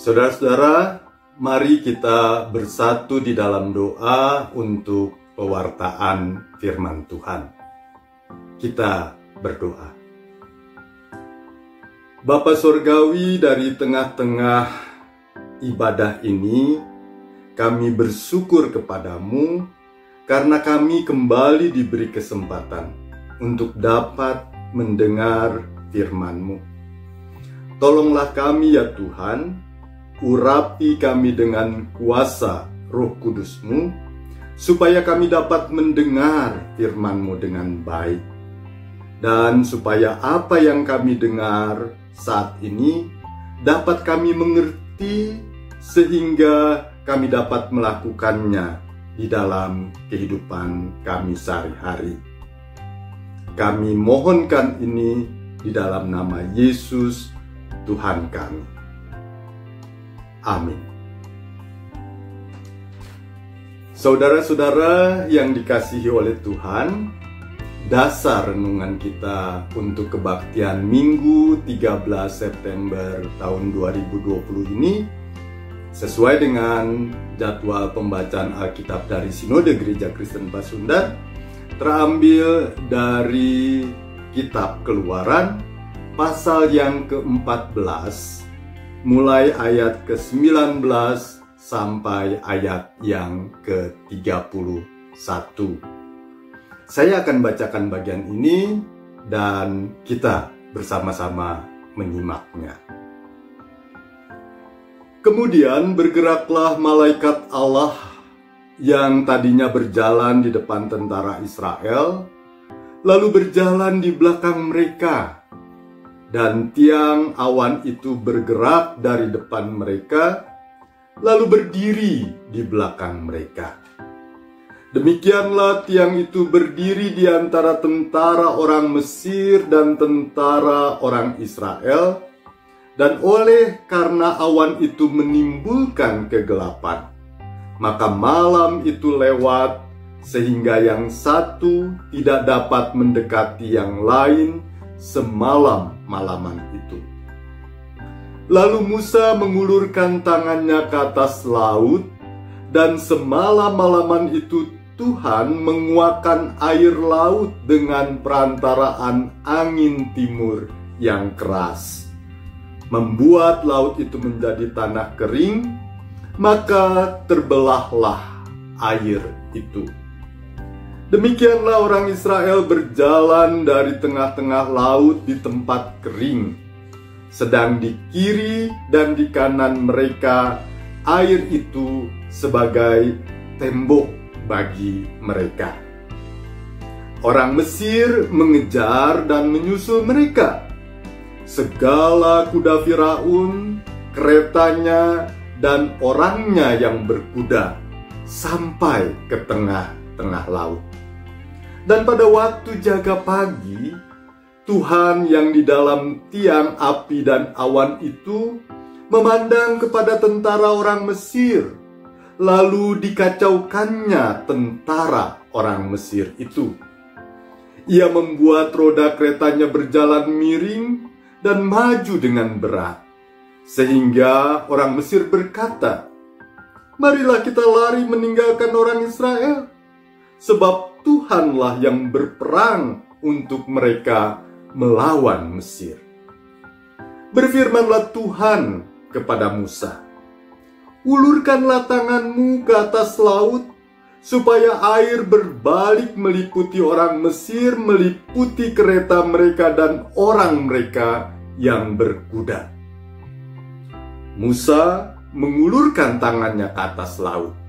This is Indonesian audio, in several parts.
Saudara-saudara, mari kita bersatu di dalam doa untuk pewartaan firman Tuhan. Kita berdoa. Bapa Surgawi, dari tengah-tengah ibadah ini, kami bersyukur kepadamu karena kami kembali diberi kesempatan untuk dapat mendengar firman-Mu. Tolonglah kami ya Tuhan, urapi kami dengan kuasa Roh Kudus-Mu, supaya kami dapat mendengar firman-Mu dengan baik. Dan supaya apa yang kami dengar saat ini dapat kami mengerti, sehingga kami dapat melakukannya di dalam kehidupan kami sehari-hari. Kami mohonkan ini di dalam nama Yesus, Tuhan kami. Amin. Saudara-saudara yang dikasihi oleh Tuhan, dasar renungan kita untuk kebaktian Minggu 13 September tahun 2020 ini sesuai dengan jadwal pembacaan Alkitab dari Sinode Gereja Kristen Pasundan, terambil dari Kitab Keluaran pasal yang ke-14, mulai ayat ke-19 sampai ayat yang ke-31. Saya akan bacakan bagian ini dan kita bersama-sama menyimaknya. Kemudian bergeraklah malaikat Allah yang tadinya berjalan di depan tentara Israel, lalu berjalan di belakang mereka. Dan tiang awan itu bergerak dari depan mereka, lalu berdiri di belakang mereka. Demikianlah tiang itu berdiri di antara tentara orang Mesir dan tentara orang Israel, dan oleh karena awan itu menimbulkan kegelapan, maka malam itu lewat, sehingga yang satu tidak dapat mendekati yang lain semalam-malaman itu. Lalu Musa mengulurkan tangannya ke atas laut, dan semalam-malaman itu Tuhan menguakkan air laut dengan perantaraan angin timur yang keras, membuat laut itu menjadi tanah kering, maka terbelahlah air itu. Demikianlah orang Israel berjalan dari tengah-tengah laut di tempat kering. Sedang di kiri dan di kanan mereka, air itu sebagai tembok bagi mereka. Orang Mesir mengejar dan menyusul mereka. Segala kuda Firaun, keretanya, dan orangnya yang berkuda sampai ke tengah-tengah laut. Dan pada waktu jaga pagi, Tuhan yang di dalam tiang api dan awan itu memandang kepada tentara orang Mesir, lalu dikacaukannya tentara orang Mesir itu. Ia membuat roda keretanya berjalan miring dan maju dengan berat, sehingga orang Mesir berkata, "Marilah kita lari meninggalkan orang Israel, sebab Tuhanlah yang berperang untuk mereka melawan Mesir." Berfirmanlah Tuhan kepada Musa, "Ulurkanlah tanganmu ke atas laut, supaya air berbalik meliputi orang Mesir, meliputi kereta mereka dan orang mereka yang berkuda." Musa mengulurkan tangannya ke atas laut.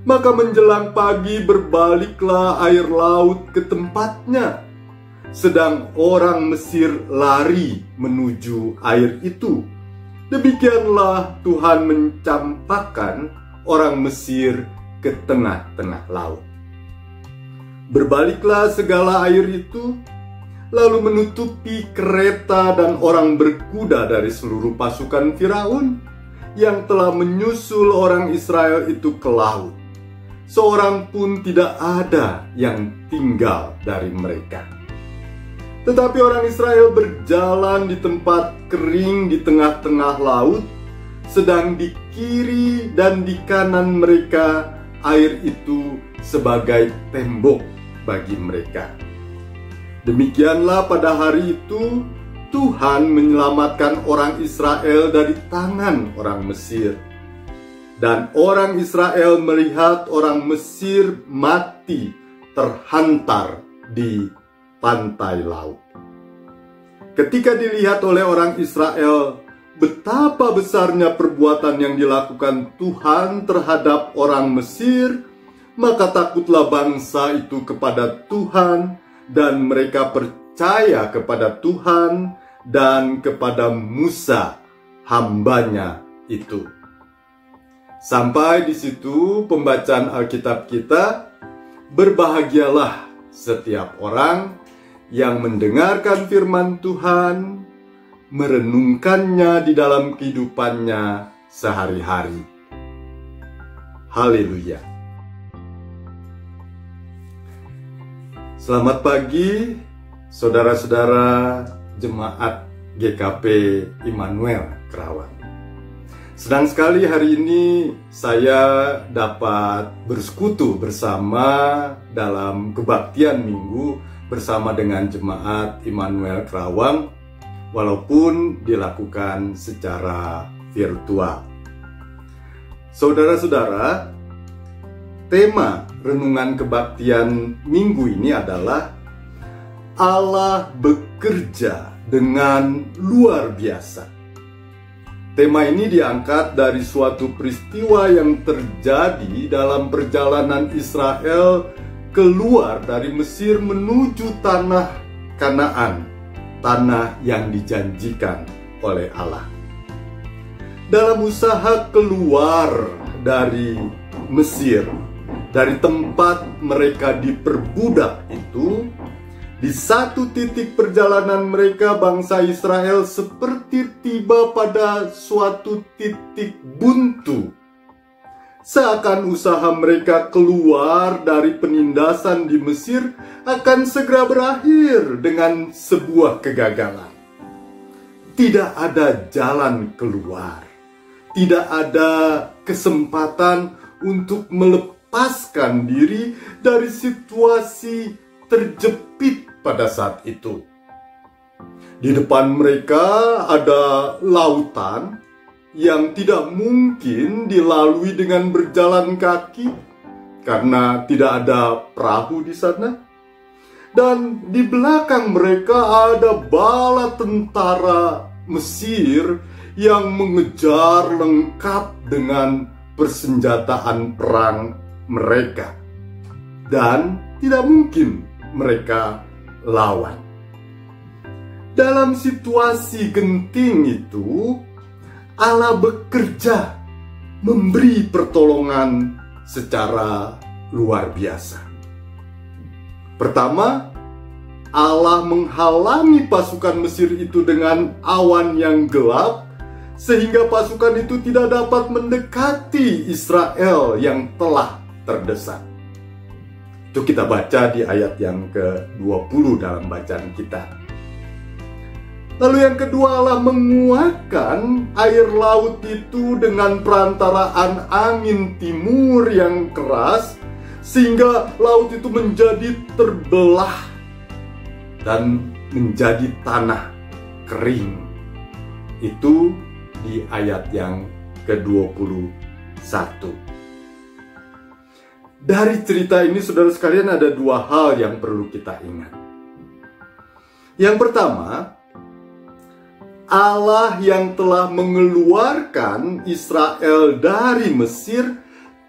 Maka menjelang pagi berbaliklah air laut ke tempatnya, sedang orang Mesir lari menuju air itu. Demikianlah Tuhan mencampakkan orang Mesir ke tengah-tengah laut. Berbaliklah segala air itu, lalu menutupi kereta dan orang berkuda dari seluruh pasukan Firaun yang telah menyusul orang Israel itu ke laut. Seorang pun tidak ada yang tinggal dari mereka. Tetapi orang Israel berjalan di tempat kering di tengah-tengah laut, sedang di kiri dan di kanan mereka air itu sebagai tembok bagi mereka. Demikianlah pada hari itu Tuhan menyelamatkan orang Israel dari tangan orang Mesir. Dan orang Israel melihat orang Mesir mati terhantar di pantai laut. Ketika dilihat oleh orang Israel betapa besarnya perbuatan yang dilakukan Tuhan terhadap orang Mesir, maka takutlah bangsa itu kepada Tuhan, dan mereka percaya kepada Tuhan dan kepada Musa, hambanya itu. Sampai di situ pembacaan Alkitab kita. Berbahagialah setiap orang yang mendengarkan firman Tuhan, merenungkannya di dalam kehidupannya sehari-hari. Haleluya. Selamat pagi, saudara-saudara jemaat GKP Immanuel Kerawang. Senang sekali hari ini saya dapat bersekutu bersama dalam kebaktian minggu bersama dengan jemaat Immanuel Kerawang, walaupun dilakukan secara virtual. Saudara-saudara, tema renungan kebaktian minggu ini adalah Allah bekerja dengan luar biasa. Tema ini diangkat dari suatu peristiwa yang terjadi dalam perjalanan Israel keluar dari Mesir menuju tanah Kanaan, tanah yang dijanjikan oleh Allah. Dalam usaha keluar dari Mesir, dari tempat mereka diperbudak itu, di satu titik perjalanan mereka, bangsa Israel seperti tiba pada suatu titik buntu. Seakan usaha mereka keluar dari penindasan di Mesir akan segera berakhir dengan sebuah kegagalan. Tidak ada jalan keluar, tidak ada kesempatan untuk melepaskan diri dari situasi terjepit pada saat itu. Di depan mereka ada lautan yang tidak mungkin dilalui dengan berjalan kaki karena tidak ada perahu di sana. Dan di belakang mereka ada bala tentara Mesir yang mengejar lengkap dengan persenjataan perang mereka. Dan tidak mungkin mereka lawan. Dalam situasi genting itu, Allah bekerja memberi pertolongan secara luar biasa. Pertama, Allah menghalangi pasukan Mesir itu dengan awan yang gelap, sehingga pasukan itu tidak dapat mendekati Israel yang telah terdesak. Itu kita baca di ayat yang ke-20 dalam bacaan kita. Lalu yang kedua, Allah menguatkan air laut itu dengan perantaraan angin timur yang keras, sehingga laut itu menjadi terbelah dan menjadi tanah kering. Itu di ayat yang ke-21. Dari cerita ini, saudara sekalian, ada dua hal yang perlu kita ingat. Yang pertama, Allah yang telah mengeluarkan Israel dari Mesir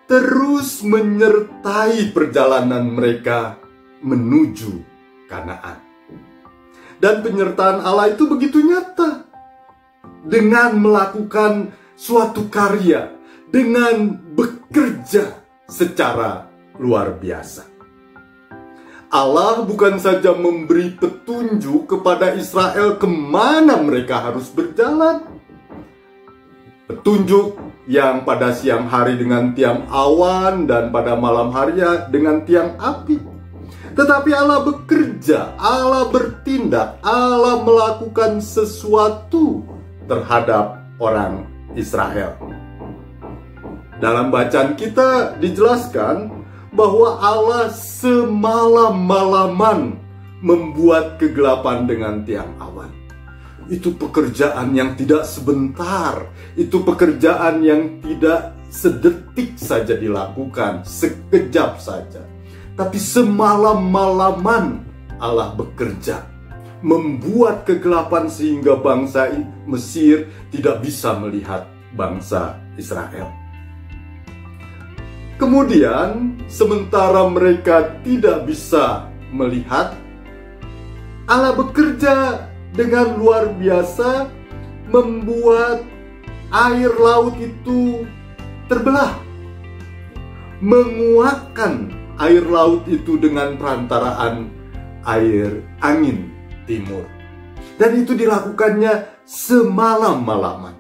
terus menyertai perjalanan mereka menuju Kanaan. Dan penyertaan Allah itu begitu nyata. Dengan melakukan suatu karya, dengan bekerja secara luar biasa. Allah bukan saja memberi petunjuk kepada Israel kemana mereka harus berjalan. Petunjuk yang pada siang hari dengan tiang awan dan pada malam hari dengan tiang api. Tetapi Allah bekerja, Allah bertindak, Allah melakukan sesuatu terhadap orang Israel. Dalam bacaan kita dijelaskan bahwa Allah semalam-malaman membuat kegelapan dengan tiang awan. Itu pekerjaan yang tidak sebentar, itu pekerjaan yang tidak sedetik saja dilakukan, sekejap saja. Tapi semalam-malaman Allah bekerja, membuat kegelapan sehingga bangsa Mesir tidak bisa melihat bangsa Israel. Kemudian, sementara mereka tidak bisa melihat, Allah bekerja dengan luar biasa, membuat air laut itu terbelah, menguatkan air laut itu dengan perantaraan air angin timur. Dan itu dilakukannya semalam-malaman.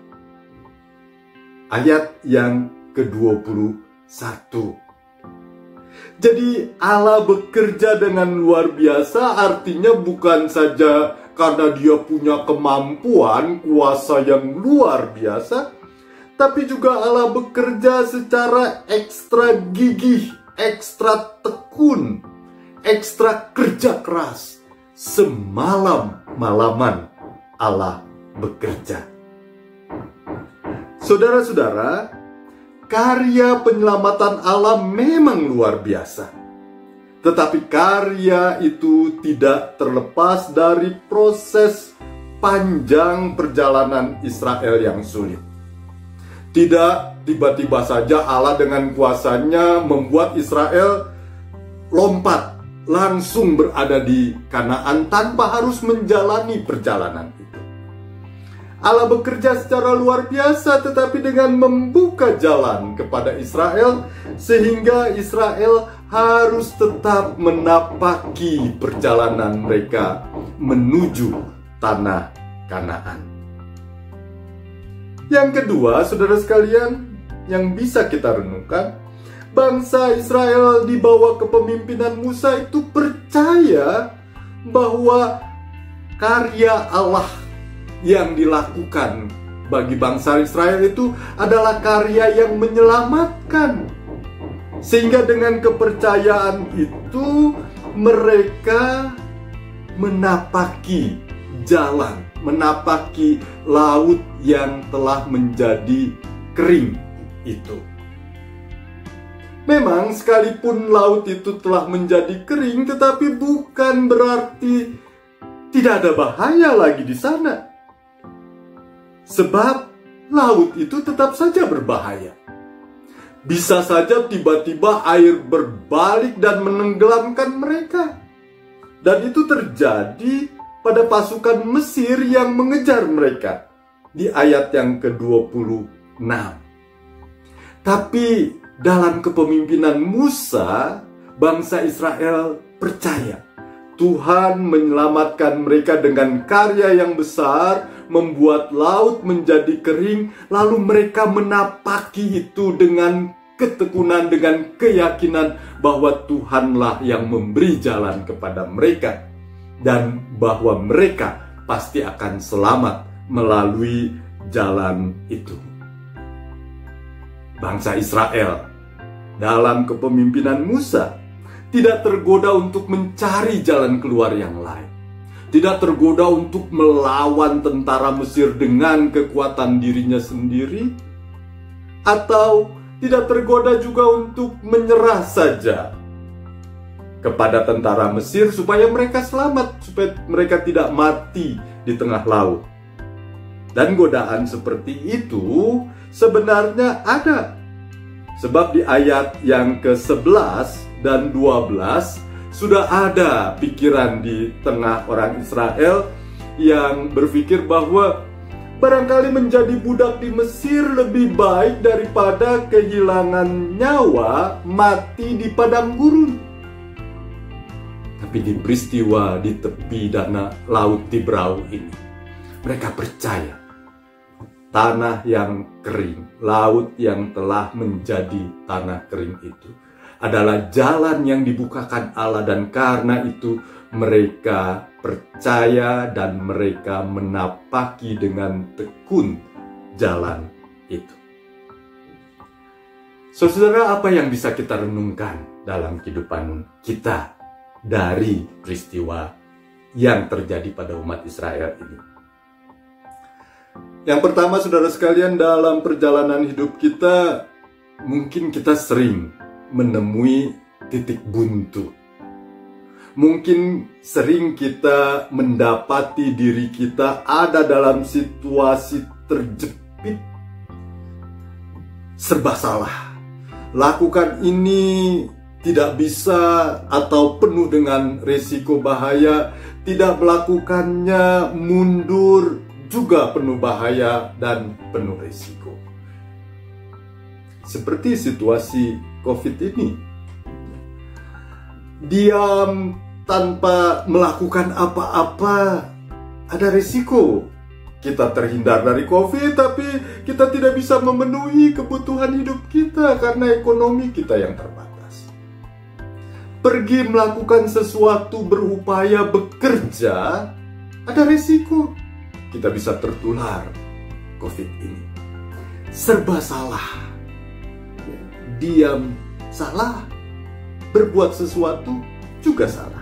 Ayat yang ke-21. Jadi Allah bekerja dengan luar biasa, artinya bukan saja karena dia punya kemampuan, kuasa yang luar biasa, tapi juga Allah bekerja secara ekstra gigih, ekstra tekun, ekstra kerja keras. Semalam-malaman Allah bekerja. Saudara-saudara, karya penyelamatan Allah memang luar biasa. Tetapi karya itu tidak terlepas dari proses panjang perjalanan Israel yang sulit. Tidak tiba-tiba saja Allah dengan kuasanya membuat Israel lompat langsung berada di Kanaan tanpa harus menjalani perjalanan itu. Allah bekerja secara luar biasa, tetapi dengan membuka jalan kepada Israel, sehingga Israel harus tetap menapaki perjalanan mereka menuju tanah Kanaan. Yang kedua, saudara sekalian, yang bisa kita renungkan, bangsa Israel di bawah kepemimpinan Musa itu percaya bahwa karya Allah yang dilakukan bagi bangsa Israel itu adalah karya yang menyelamatkan. Sehingga dengan kepercayaan itu mereka menapaki jalan, menapaki laut yang telah menjadi kering itu. Memang sekalipun laut itu telah menjadi kering, tetapi bukan berarti tidak ada bahaya lagi di sana. Sebab laut itu tetap saja berbahaya. Bisa saja tiba-tiba air berbalik dan menenggelamkan mereka. Dan itu terjadi pada pasukan Mesir yang mengejar mereka di ayat yang ke-26. Tapi dalam kepemimpinan Musa, bangsa Israel percaya Tuhan menyelamatkan mereka dengan karya yang besar, membuat laut menjadi kering, lalu mereka menapaki itu dengan ketekunan, dengan keyakinan bahwa Tuhanlah yang memberi jalan kepada mereka, dan bahwa mereka pasti akan selamat melalui jalan itu. Bangsa Israel dalam kepemimpinan Musa tidak tergoda untuk mencari jalan keluar yang lain. Tidak tergoda untuk melawan tentara Mesir dengan kekuatan dirinya sendiri. Atau tidak tergoda juga untuk menyerah saja kepada tentara Mesir supaya mereka selamat, supaya mereka tidak mati di tengah laut. Dan godaan seperti itu sebenarnya ada. Sebab di ayat yang ke-11 dan 12 sudah ada pikiran di tengah orang Israel yang berpikir bahwa barangkali menjadi budak di Mesir lebih baik daripada kehilangan nyawa mati di padang gurun. Tapi di peristiwa di tepi danau laut Tibrau ini, mereka percaya tanah yang kering, laut yang telah menjadi tanah kering itu adalah jalan yang dibukakan Allah, dan karena itu mereka percaya dan mereka menapaki dengan tekun jalan itu. Saudara, apa yang bisa kita renungkan dalam kehidupan kita dari peristiwa yang terjadi pada umat Israel ini? Yang pertama, saudara sekalian, dalam perjalanan hidup kita, mungkin kita sering menemui titik buntu. Mungkin sering kita mendapati diri kita ada dalam situasi terjepit, serba salah. Lakukan ini tidak bisa atau penuh dengan risiko bahaya, tidak melakukannya mundur juga penuh bahaya dan penuh risiko. Seperti situasi COVID ini. Diam tanpa melakukan apa-apa, ada risiko. Kita terhindar dari COVID, tapi kita tidak bisa memenuhi kebutuhan hidup kita karena ekonomi kita yang terbatas. Pergi melakukan sesuatu, berupaya bekerja, ada risiko. Kita bisa tertular COVID ini. Serba salah. Diam salah. Berbuat sesuatu juga salah.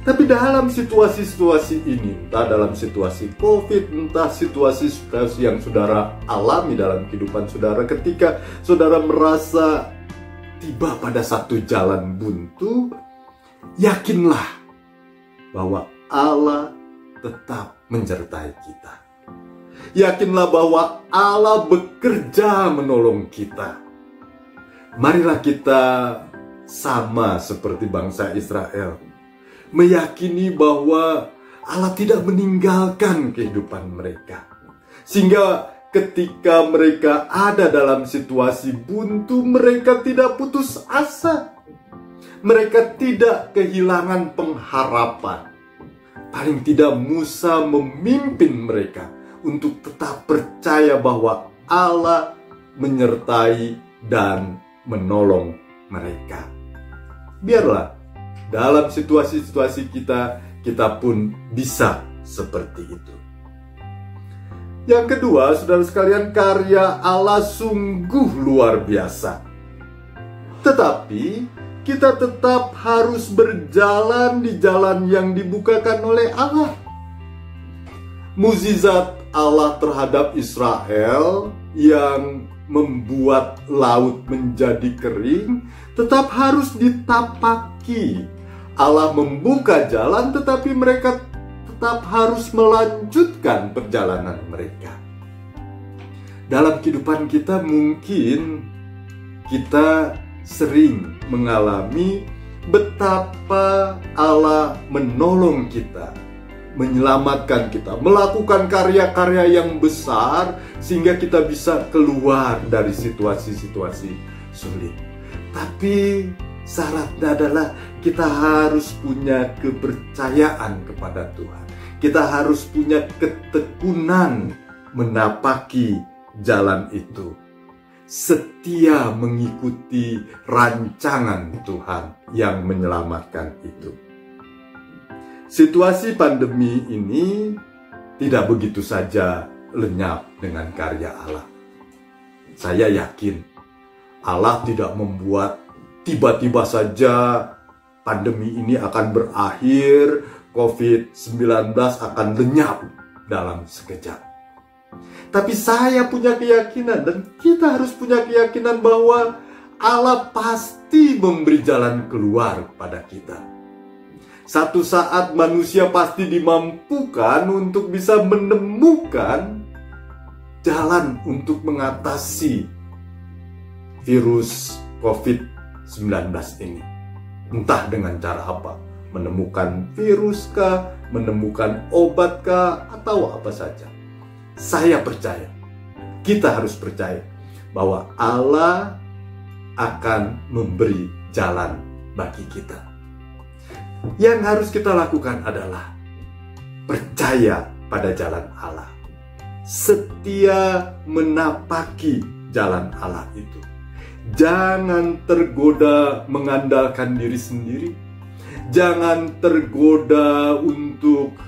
Tapi dalam situasi-situasi ini, entah dalam situasi COVID, entah situasi-situasi yang saudara alami dalam kehidupan saudara, ketika saudara merasa tiba pada satu jalan buntu, yakinlah bahwa Allah tetap menyertai kita. Yakinlah bahwa Allah bekerja menolong kita. Marilah kita sama seperti bangsa Israel, meyakini bahwa Allah tidak meninggalkan kehidupan mereka. Sehingga ketika mereka ada dalam situasi buntu, mereka tidak putus asa. Mereka tidak kehilangan pengharapan. Paling tidak Musa memimpin mereka untuk tetap percaya bahwa Allah menyertai dan menolong mereka. Biarlah dalam situasi-situasi kita pun bisa seperti itu. Yang kedua, saudara sekalian, karya Allah sungguh luar biasa. Tetapi kita tetap harus berjalan di jalan yang dibukakan oleh Allah. Mukjizat Allah terhadap Israel yang membuat laut menjadi kering tetap harus ditapaki. Allah membuka jalan, tetapi mereka tetap harus melanjutkan perjalanan mereka. Dalam kehidupan kita mungkin kita sering mengalami betapa Allah menolong kita, menyelamatkan kita, melakukan karya-karya yang besar sehingga kita bisa keluar dari situasi-situasi sulit. Tapi syaratnya adalah kita harus punya kepercayaan kepada Tuhan. Kita harus punya ketekunan menapaki jalan itu. Setia mengikuti rancangan Tuhan yang menyelamatkan itu. Situasi pandemi ini tidak begitu saja lenyap dengan karya Allah. Saya yakin Allah tidak membuat tiba-tiba saja pandemi ini akan berakhir, COVID-19 akan lenyap dalam sekejap. Tapi saya punya keyakinan dan kita harus punya keyakinan bahwa Allah pasti memberi jalan keluar pada kita. Satu saat manusia pasti dimampukan untuk bisa menemukan jalan untuk mengatasi virus COVID-19 ini. Entah dengan cara apa, menemukan virus kah, menemukan obat kah, atau apa saja. Saya percaya, kita harus percaya bahwa Allah akan memberi jalan bagi kita. Yang harus kita lakukan adalah percaya pada jalan Allah, setia menapaki jalan Allah itu. Jangan tergoda mengandalkan diri sendiri. Jangan tergoda untuk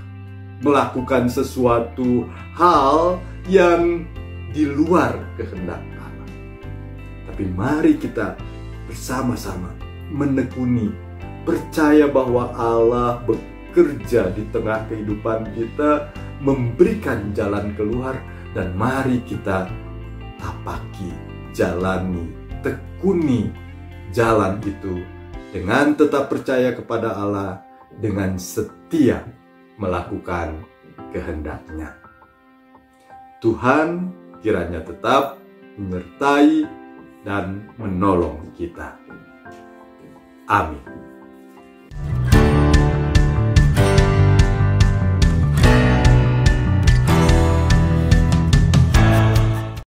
melakukan sesuatu hal yang di luar kehendak Allah. Tapi mari kita bersama-sama menekuni, percaya bahwa Allah bekerja di tengah kehidupan kita, memberikan jalan keluar, dan mari kita tapaki, jalani, tekuni jalan itu dengan tetap percaya kepada Allah, dengan setia melakukan kehendak-Nya. Tuhan kiranya tetap menyertai dan menolong kita. Amin.